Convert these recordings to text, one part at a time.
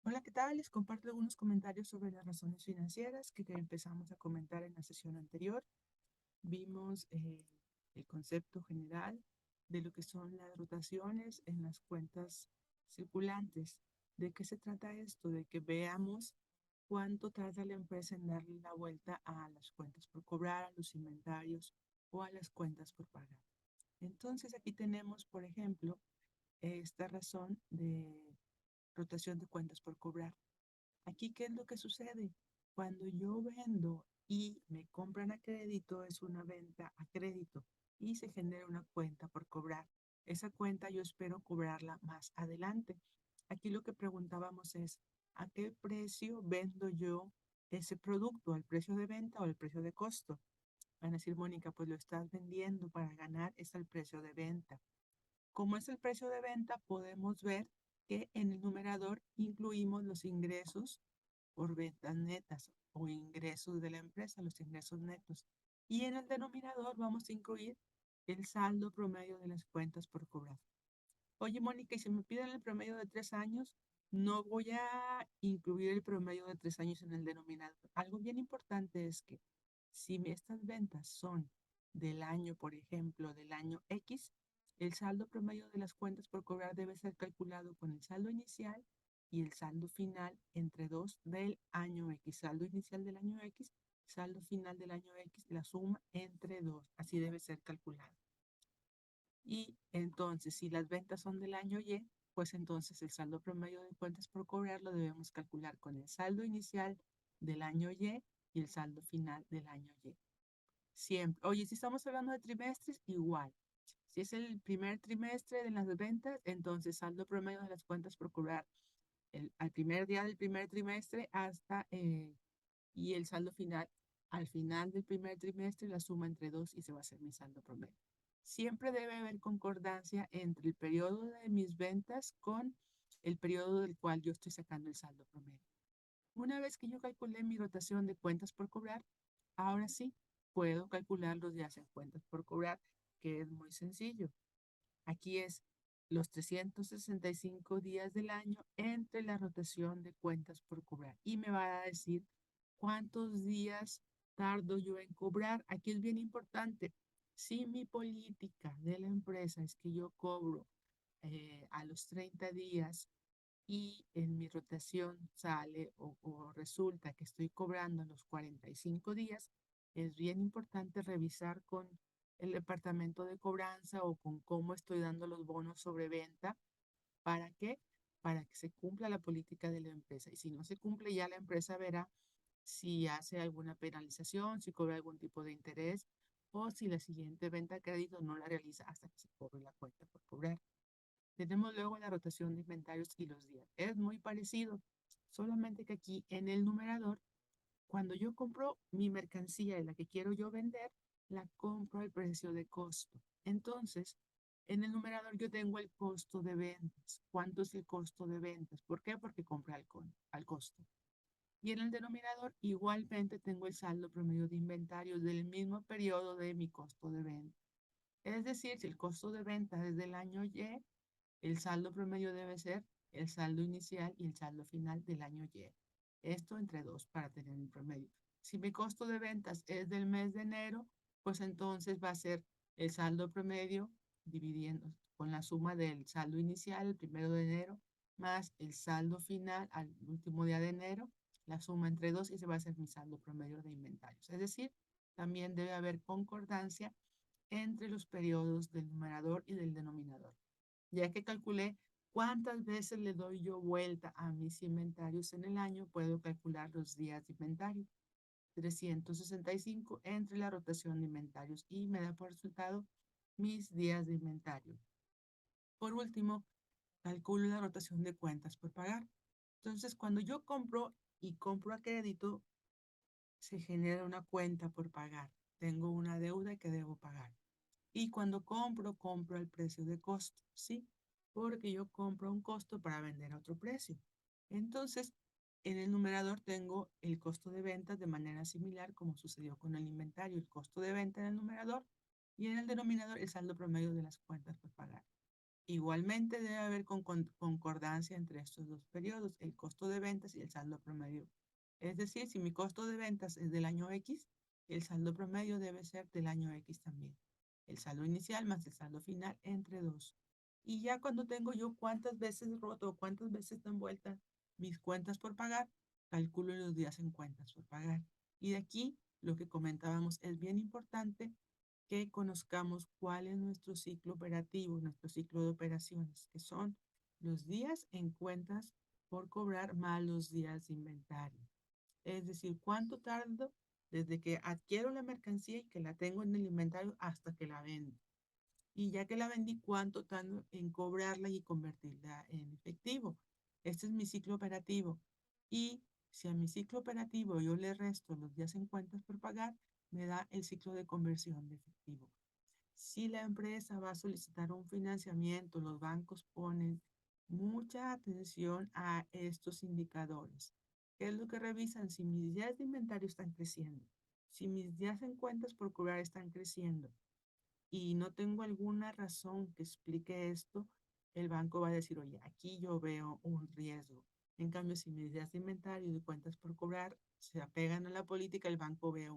Hola, ¿qué tal? Les comparto algunos comentarios sobre las razones financieras que empezamos a comentar en la sesión anterior. Vimos el concepto general de lo que son las rotaciones en las cuentas circulantes. ¿De qué se trata esto? De que veamos cuánto tarda la empresa en darle la vuelta a las cuentas por cobrar, a los inventarios o a las cuentas por pagar. Entonces aquí tenemos, por ejemplo, esta razón de rotación de cuentas por cobrar. Aquí, ¿qué es lo que sucede? Cuando yo vendo y me compran a crédito, es una venta a crédito y se genera una cuenta por cobrar. Esa cuenta yo espero cobrarla más adelante. Aquí lo que preguntábamos es, ¿a qué precio vendo yo ese producto? ¿Al precio de venta o al precio de costo? Van a decir, Mónica, pues lo estás vendiendo para ganar, es el precio de venta. Como es el precio de venta, podemos ver que en el numerador incluimos los ingresos por ventas netas o ingresos de la empresa, los ingresos netos. Y en el denominador vamos a incluir el saldo promedio de las cuentas por cobrar. Oye, Mónica, y si me piden el promedio de 3 años, no voy a incluir el promedio de 3 años en el denominador. Algo bien importante es que si estas ventas son del año, por ejemplo, del año X, el saldo promedio de las cuentas por cobrar debe ser calculado con el saldo inicial y el saldo final entre dos del año X. Saldo inicial del año X, saldo final del año X, la suma entre dos. Así debe ser calculado. Y entonces, si las ventas son del año Y, pues entonces el saldo promedio de cuentas por cobrar lo debemos calcular con el saldo inicial del año y el saldo final del año Y. Siempre. Oye, si estamos hablando de trimestres, igual. Si es el primer trimestre de las ventas, entonces saldo promedio de las cuentas por cobrar al primer día del primer trimestre y el saldo final al final del primer trimestre, la suma entre dos y se va a hacer mi saldo promedio. Siempre debe haber concordancia entre el periodo de mis ventas con el periodo del cual yo estoy sacando el saldo promedio. Una vez que yo calculé mi rotación de cuentas por cobrar, ahora sí puedo calcular los días en cuentas por cobrar, que es muy sencillo. Aquí es los 365 días del año entre la rotación de cuentas por cobrar. Y me va a decir cuántos días tardo yo en cobrar. Aquí es bien importante. Si mi política de la empresa es que yo cobro a los 30 días y en mi rotación sale o resulta que estoy cobrando en los 45 días, es bien importante revisar con el departamento de cobranza o con cómo estoy dando los bonos sobre venta. ¿Para qué? Para que se cumpla la política de la empresa. Y si no se cumple, ya la empresa verá si hace alguna penalización, si cobra algún tipo de interés o si la siguiente venta a crédito no la realiza hasta que se cobre la cuenta por cobrar. Tenemos luego la rotación de inventarios y los días. Es muy parecido, solamente que aquí en el numerador, cuando yo compro mi mercancía y la que quiero yo vender, la compro al precio de costo. Entonces, en el numerador yo tengo el costo de ventas. ¿Cuánto es el costo de ventas? ¿Por qué? Porque compré al costo. Y en el denominador igualmente tengo el saldo promedio de inventarios del mismo periodo de mi costo de venta. Es decir, si el costo de venta es del año Y, el saldo promedio debe ser el saldo inicial y el saldo final del año Y. Esto entre dos para tener un promedio. Si mi costo de ventas es del mes de enero, pues entonces va a ser el saldo promedio dividiendo con la suma del saldo inicial, el 1 de enero, más el saldo final al último día de enero, la suma entre dos y se va a hacer mi saldo promedio de inventarios. Es decir, también debe haber concordancia entre los periodos del numerador y del denominador. Ya que calculé cuántas veces le doy yo vuelta a mis inventarios en el año, puedo calcular los días de inventario. 365 entre la rotación de inventarios y me da por resultado mis días de inventario. Por último, calculo la rotación de cuentas por pagar. Entonces, cuando yo compro y compro a crédito, se genera una cuenta por pagar. Tengo una deuda que debo pagar. Y cuando compro, compro al precio de costo, ¿sí? Porque yo compro a un costo para vender a otro precio. Entonces, en el numerador tengo el costo de ventas de manera similar como sucedió con el inventario, el costo de venta en el numerador y en el denominador el saldo promedio de las cuentas por pagar. Igualmente debe haber concordancia entre estos dos periodos, el costo de ventas y el saldo promedio. Es decir, si mi costo de ventas es del año X, el saldo promedio debe ser del año X también. El saldo inicial más el saldo final entre dos. Y ya cuando tengo yo cuántas veces roto o cuántas veces están vueltas mis cuentas por pagar, calculo los días en cuentas por pagar. Y de aquí lo que comentábamos es bien importante que conozcamos cuál es nuestro ciclo operativo, nuestro ciclo de operaciones, que son los días en cuentas por cobrar más los días de inventario. Es decir, cuánto tardo desde que adquiero la mercancía y que la tengo en el inventario hasta que la vendo. Y ya que la vendí, cuánto tardo en cobrarla y convertirla en efectivo. Este es mi ciclo operativo. Y si a mi ciclo operativo yo le resto los días en cuentas por pagar, me da el ciclo de conversión de efectivo. Si la empresa va a solicitar un financiamiento, los bancos ponen mucha atención a estos indicadores. ¿Qué es lo que revisan? Si mis días de inventario están creciendo, si mis días en cuentas por cobrar están creciendo y no tengo alguna razón que explique esto, el banco va a decir, oye, aquí yo veo un riesgo. En cambio, si mis días de inventario y de cuentas por cobrar se apegan a la política, el banco ve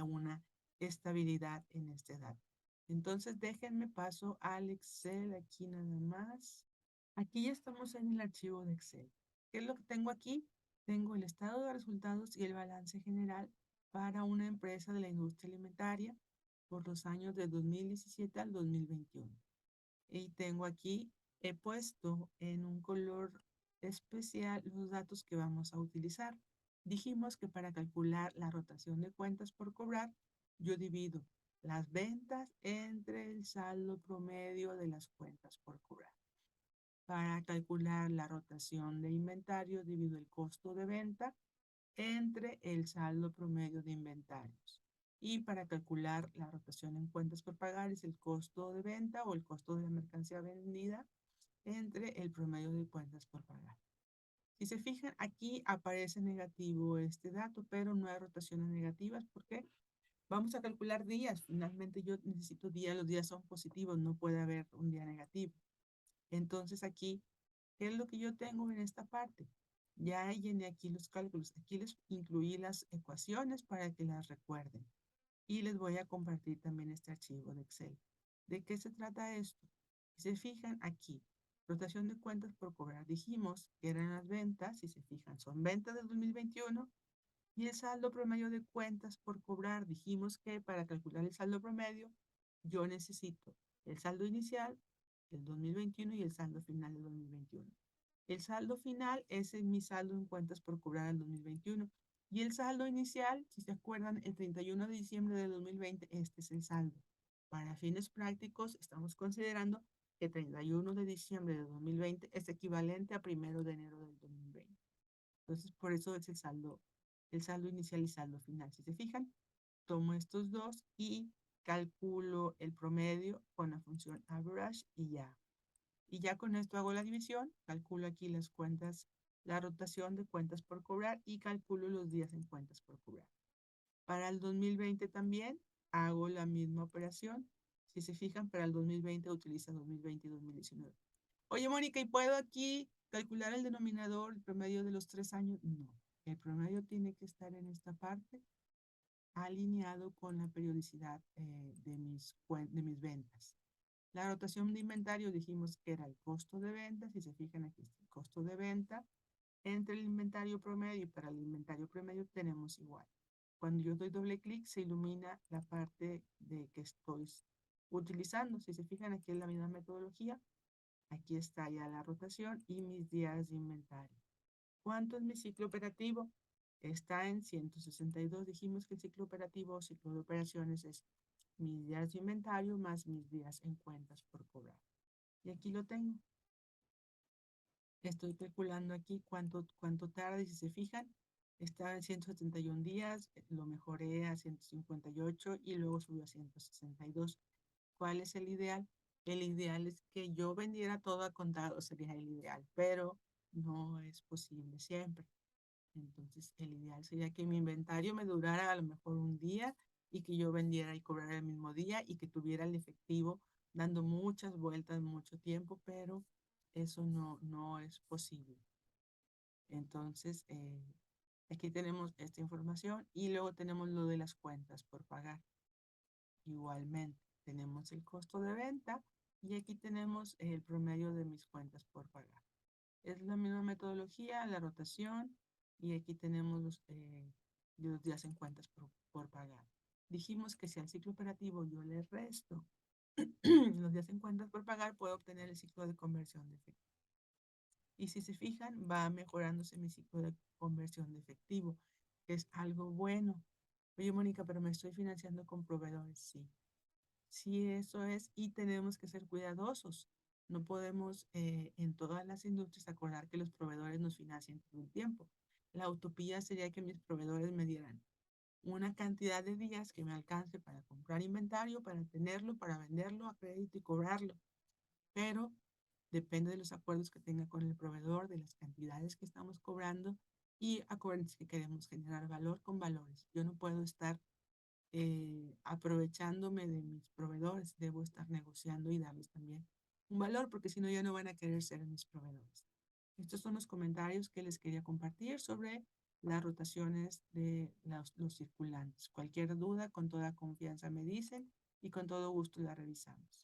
una estabilidad en este dato. Entonces, déjenme paso al Excel aquí nada más. Aquí ya estamos en el archivo de Excel. ¿Qué es lo que tengo aquí? Tengo el estado de resultados y el balance general para una empresa de la industria alimentaria por los años de 2017 al 2021. Y tengo aquí, he puesto en un color especial los datos que vamos a utilizar. Dijimos que para calcular la rotación de cuentas por cobrar, yo divido las ventas entre el saldo promedio de las cuentas por cobrar. Para calcular la rotación de inventario, divido el costo de venta entre el saldo promedio de inventarios. Y para calcular la rotación en cuentas por pagar es el costo de venta o el costo de la mercancía vendida entre el promedio de cuentas por pagar. Si se fijan, aquí aparece negativo este dato, pero no hay rotaciones negativas. ¿Por qué? Vamos a calcular días. Finalmente yo necesito días, los días son positivos, no puede haber un día negativo. Entonces aquí, ¿qué es lo que yo tengo en esta parte? Ya llené aquí los cálculos. Aquí les incluí las ecuaciones para que las recuerden. Y les voy a compartir también este archivo de Excel. ¿De qué se trata esto? Si se fijan aquí, rotación de cuentas por cobrar. Dijimos que eran las ventas, si se fijan, son ventas del 2021 y el saldo promedio de cuentas por cobrar. Dijimos que para calcular el saldo promedio, yo necesito el saldo inicial del 2021 y el saldo final del 2021. El saldo final es mi saldo en cuentas por cobrar del 2021. Y el saldo inicial, si se acuerdan, el 31 de diciembre de 2020, este es el saldo. Para fines prácticos, estamos considerando que 31 de diciembre de 2020 es equivalente a 1 de enero del 2020. Entonces, por eso es el saldo inicial y saldo final. Si se fijan, tomo estos dos y calculo el promedio con la función average y ya. Y ya con esto hago la división, calculo aquí las cuentas, la rotación de cuentas por cobrar y calculo los días en cuentas por cobrar. Para el 2020 también hago la misma operación. Si se fijan, para el 2020 utiliza 2020 y 2019. Oye, Mónica, ¿y puedo aquí calcular el denominador, el promedio de los 3 años? No, el promedio tiene que estar en esta parte alineado con la periodicidad de mis ventas. La rotación de inventario dijimos que era el costo de venta. Si se fijan aquí está el costo de venta entre el inventario promedio y para el inventario promedio tenemos igual. Cuando yo doy doble clic se ilumina la parte de que estoy utilizando. Si se fijan aquí es la misma metodología. Aquí está ya la rotación y mis días de inventario. ¿Cuánto es mi ciclo operativo? Está en 162. Dijimos que el ciclo operativo o ciclo de operaciones es mis días de inventario más mis días en cuentas por cobrar. Y aquí lo tengo. Estoy calculando aquí cuánto tarda y si se fijan, está en 171 días, lo mejoré a 158 y luego subió a 162. ¿Cuál es el ideal? El ideal es que yo vendiera todo a contado, sería el ideal, pero no es posible siempre. Entonces, el ideal sería que mi inventario me durara a lo mejor un día y que yo vendiera y cobrara el mismo día y que tuviera el efectivo dando muchas vueltas, mucho tiempo, pero eso no es posible. Entonces, aquí tenemos esta información y luego tenemos lo de las cuentas por pagar. Igualmente, tenemos el costo de venta y aquí tenemos el promedio de mis cuentas por pagar. Es la misma metodología, la rotación, y aquí tenemos los días en cuentas por pagar. Dijimos que si al ciclo operativo yo le resto los días en cuentas por pagar, puedo obtener el ciclo de conversión de efectivo. Y si se fijan, va mejorándose mi ciclo de conversión de efectivo, que es algo bueno. Oye, Mónica, pero me estoy financiando con proveedores. Sí, sí, eso es. Y tenemos que ser cuidadosos. No podemos en todas las industrias acordar que los proveedores nos financien todo el tiempo. La utopía sería que mis proveedores me dieran una cantidad de días que me alcance para comprar inventario, para tenerlo, para venderlo a crédito y cobrarlo. Pero depende de los acuerdos que tenga con el proveedor, de las cantidades que estamos cobrando y acuérdense que queremos generar valor con valores. Yo no puedo estar aprovechándome de mis proveedores, debo estar negociando y darles también un valor porque si no ya no van a querer ser mis proveedores. Estos son los comentarios que les quería compartir sobre las rotaciones de los circulantes. Cualquier duda, con toda confianza me dicen y con todo gusto la revisamos.